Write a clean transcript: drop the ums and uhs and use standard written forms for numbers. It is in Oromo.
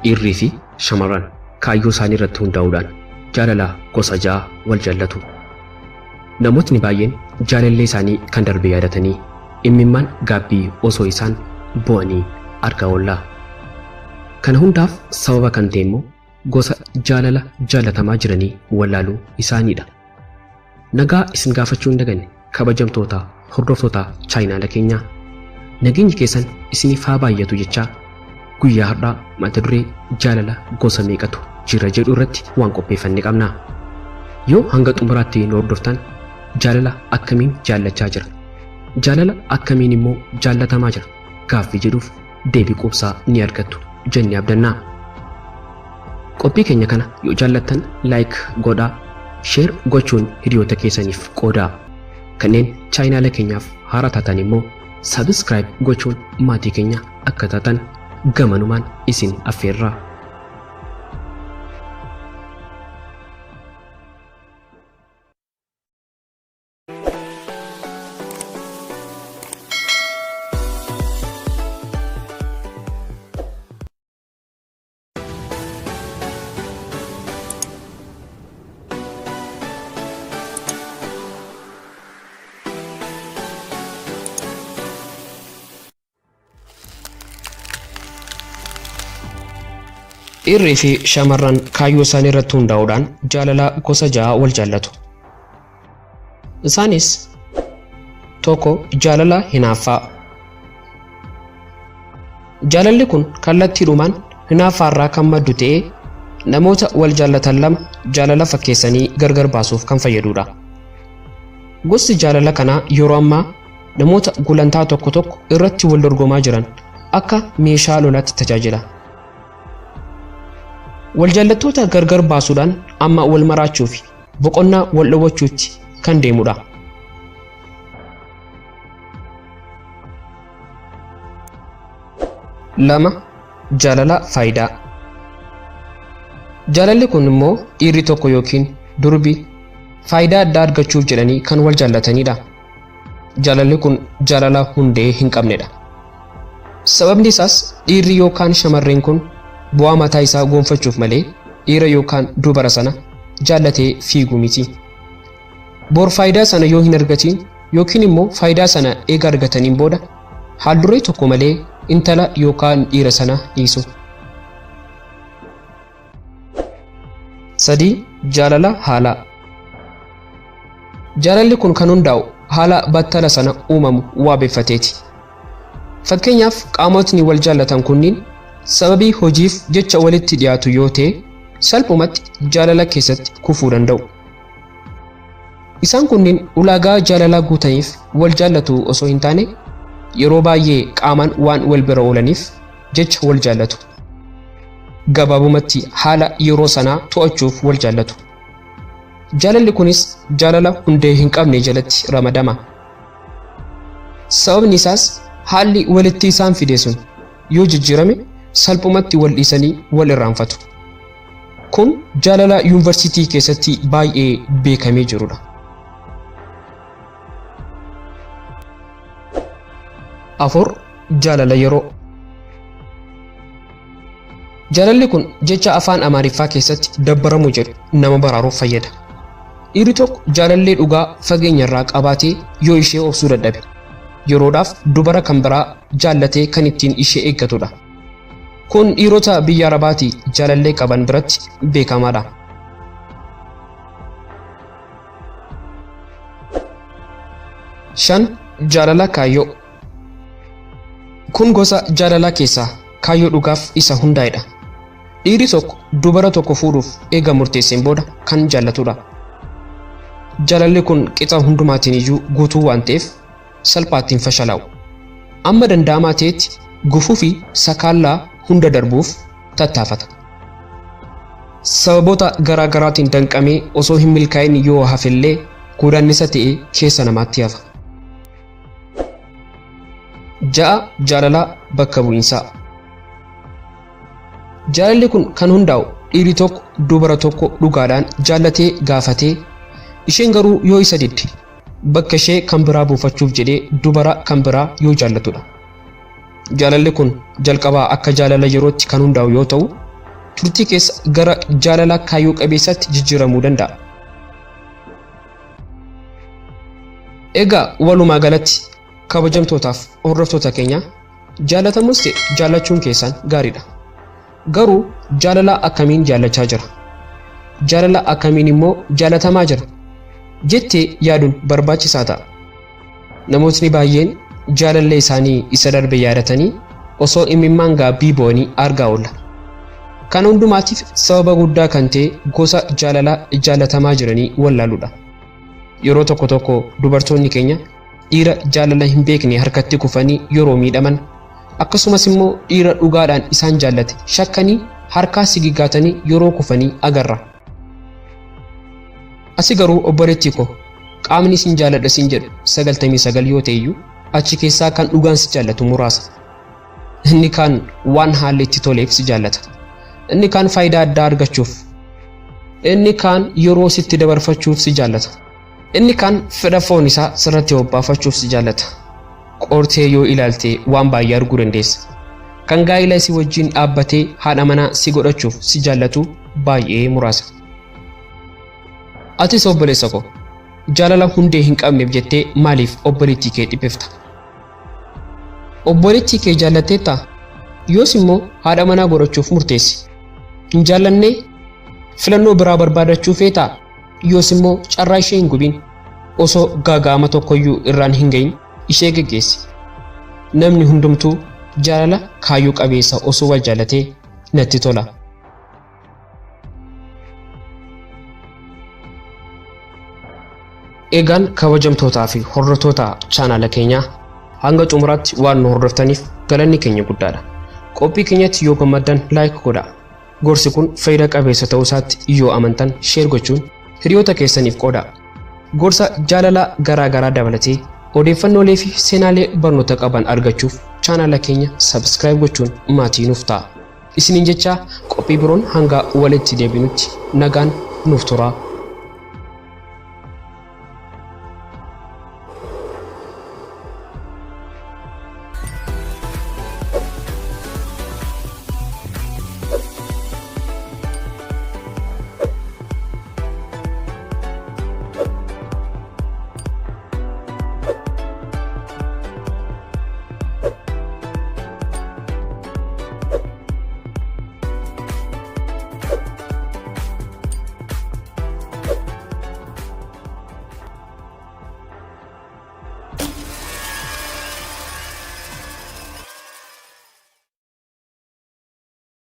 dhiirrii fi shamarran kaayyoo isaanii irratti hundaa'uudhaan jaalala gosa ja'a wal jaallatu. Namootni baay'een jaalallee isaanii kan darbe yaadatanii imimmaan gaabbii osoo isaan bu'anii argaa oolla. Kana hundaaf sababa kan ta'e immoo gosa jaalala jaallatamaa jiranii wallaaluu isaaniidha. Nagaa isin gaafachuu hin daganne kabajamtoota hordoftoota chaayinaala keenyaa. Nageenyi keessan isiniif haa baay'atu jechaa guyyaa har'aa mata duree jaalala gosa meeqatu jira jedhu irratti waan qopheeffanne qabna. Yoo hanga xumuraatti nu hordoftan jaalala akkamiin jaallachaa jira? Jaalala akkamiin immoo jaallatamaa jira? Gaaffii jedhuuf deebii quubsaa ni argattu jennee abdanna. Qophii keenya kana yoo jaallattan like godhaa, share gochuun hiriyoota keessaniif qoodaa. Kanneen chaayinaala keenyaaf haaraa taatan immoo subscribe gochuun maatii keenya akka taatan gamanumaan isin affeerra. Dhiirrii fi shamarran kaayyoo isaanii irratti hundaa'uudhaan jaalala gosa ja'a wal jaallatu. Isaanis tokko jaalala hinaaffaa. Jaalalli kun kallattiidhumaan hinaaffaarraa kan maddu ta'ee namoota wal jaallatan lama jaalala fakkeessanii gargar baasuuf kan fayyadudha. Gosti jaalala kanaa yeroo ammaa namoota gulantaa tokko tokko irratti wal dorgomaa jiran akka meeshaa lolaatti tajaajila. Wal jaallattoota gargar baasuudhaan amma wal maraachuu fi boqonnaa wal dhowwachuutti kan deemudha. Lama jaalala faayidaa. Jaalalli kun immoo dhiirri tokko yookiin durbi faayidaa addaa argachuuf jedhanii kan wal jaallatanidha. Jaalalli kun jaalala hundee hin qabnedha. Sababni isaas dhiirri yookaan shamarreen kun bu'aa mataa isaa gonfachuuf malee dhiira yookaan dubara sana jaallatee fiiguu miti. Bor faayidaa sana yoo hin argatiin yookiin immoo faayidaa sana eega argataniin booda haalduree tokko malee intala yookaan dhiira sana dhiisu. Sadii jaalala haalaa. Jaalalli kun kan hundaa'u haala battala sana uumamu waabeffateeti. Fakkeenyaaf qaamotni wal jaallatan kunniin sababii hojiif jecha walitti dhiyaatu yoo ta'e salphumatti jaalala keessatti kufuu danda'u. Isaan kunniin ulaagaa jaalalaa guutaniif wal jaallatu osoo hin taane yeroo baay'ee qaamaan waan wal bira oolaniif jecha wal jaallatu. Gabaabumatti haala yeroo sanaa to'achuuf wal jaallatu. Jaalalli kunis jaalala hundee hin qabne jalatti ramadama. Sababni isaas haalli walitti isaan fide sun yoo jijjiirame salphumatti wal dhiisanii wal irraanfatu. Kun jaalala yuunivarsiitii keessatti baay'ee beekamee jirudha. Afur jaalala yeroo. Jaalalli kun jecha afaan Amaariffaa keessatti dabbaramu jedhu nama baraaruuf fayyada. Dhiirri tokko jaalallee dhugaa fageenyarraa qabaatee yoo ishee obsuu dadhabe yeroodhaaf dubara kan biraa jaallatee kan ittiin ishee eeggatudha. Kun dhiirota biyya Arabaatii jaalallee qaban biratti beekamaadha. Shan jaalala kaayyoo. Kun gosa jaalalaa keessaa kaayyoo dhugaaf isa hundaa'edha. Dhiirri tokko dubara tokko fuudhuuf eega murteesseen booda kan jaallatudha. Jaalalli kun qixa hundumaatiin iyyuu guutuu waan ta'eef salphaatti hin fashalaa'u. Amma danda'amaa ta'etti gufuu fi sakaallaa hunda darbuuf tattaafata. Sababoota garaa garaatiin danqamee osoo hin milkaa'in yoo hafellee godaannisa ta'ee keessa namaatti hafa. Ja'a jaalala bakka bu'iinsaa. Jaalalli kun kan hundaa'u dhiirri tokko dubara tokko dhugaadhaan jaallatee gaafatee isheen garuu yoo isa didde bakka ishee kan biraa buufachuuf jedhee dubara kan biraa yoo jaallatudha. Jaalalli kun jalqabaa akka jaalala yerootti kan hundaa'u yoo ta'u turtii keessa gara jaalala kaayyoo qabeessaatti jijjiiramuu danda'a. Egaa walumaa galatti kabajamtootaaf hordoftoota keenya jaalatamus ta'e jaallachuun keessan gaariidha. Garuu jaalala akkamiin jaallachaa jira? Jaalala akkamiin immoo jaallatamaa jira? Jettee yaaduun barbaachisaa ta'a. Namootni baay'een jaalallee isaanii isa darbe yaadatanii osoo imimmaan gaabbii bo'anii argaa oolla. Kana hundumaatiif sababa guddaa kan ta'e gosa jaalalaa jaallatamaa jiranii wallaaluudha. Yeroo tokko tokko dubartoonni keenya dhiira jaalala hin beekne harkatti kufanii yeroo miidhaman akkasumas immoo dhiira dhugaadhaan isaan jaallate shakkanii harkaa sigiggaatanii yeroo kufanii agarra. Asi garuu obboleettii koo qaamni sin jaalladha sin jedhu 99 yoo ta'e iyyuu achi keessaa kan dhugaan si jaallatu muraasa. Inni kaan waan haalli itti toleef si jaallata. Inni kaan faayidaa addaa argachuuf. Inni kaan yeroo sitti dabarfachuuf si jaallata. Inni kaan fedha foon isaa sirratti hobbaafachuuf si jaallata. Qortee yoo ilaalte waan baay'ee arguu dandeessa. Kan gaa'ila si wajjin dhaabbatee haadha manaa si godhachuuf si jaallatu baay'ee muraasa. Atis obboleessa koo jaalala hundee hin qabneef jettee maaliif obboleettii kee dhiphifta? Obboleettii kee jaallatteetta? Yoos immoo haadha manaa godhachuuf murteessi. Hin jaallannee filannoo biraa barbaadachuu feetaa? Yoos immoo carraa ishee hin gubin. Osoo gaaga'ama tokkoyyuu irraan hin gahin ishee geggeessi. Namni hundumtuu jaalala kaayyoo qabeessa osoo wal jaallatee natti tola. Egaan kabajamtootaa fi hordoftoota chaanala keenyaa hanga xumuraatti waan nu hordoftaniif galanni keenya guddaadha. Qophii keenyatti yoo gammaddan laayik godhaa. Gorsi kun faayidaa qabeessa ta'uu isaatti yoo amantan sheer gochuun hiriyoota keessaniif qoodaa. Gorsa jaalala garaa garaa dabalatee odeeffannoolee fi seenaalee barnoota qaban argachuuf chaanala keenya subscribe gochuun maatii nuuf ta'a. Isiniin jecha qophii biroon hanga walitti deebinutti nagaan nuuf turaa.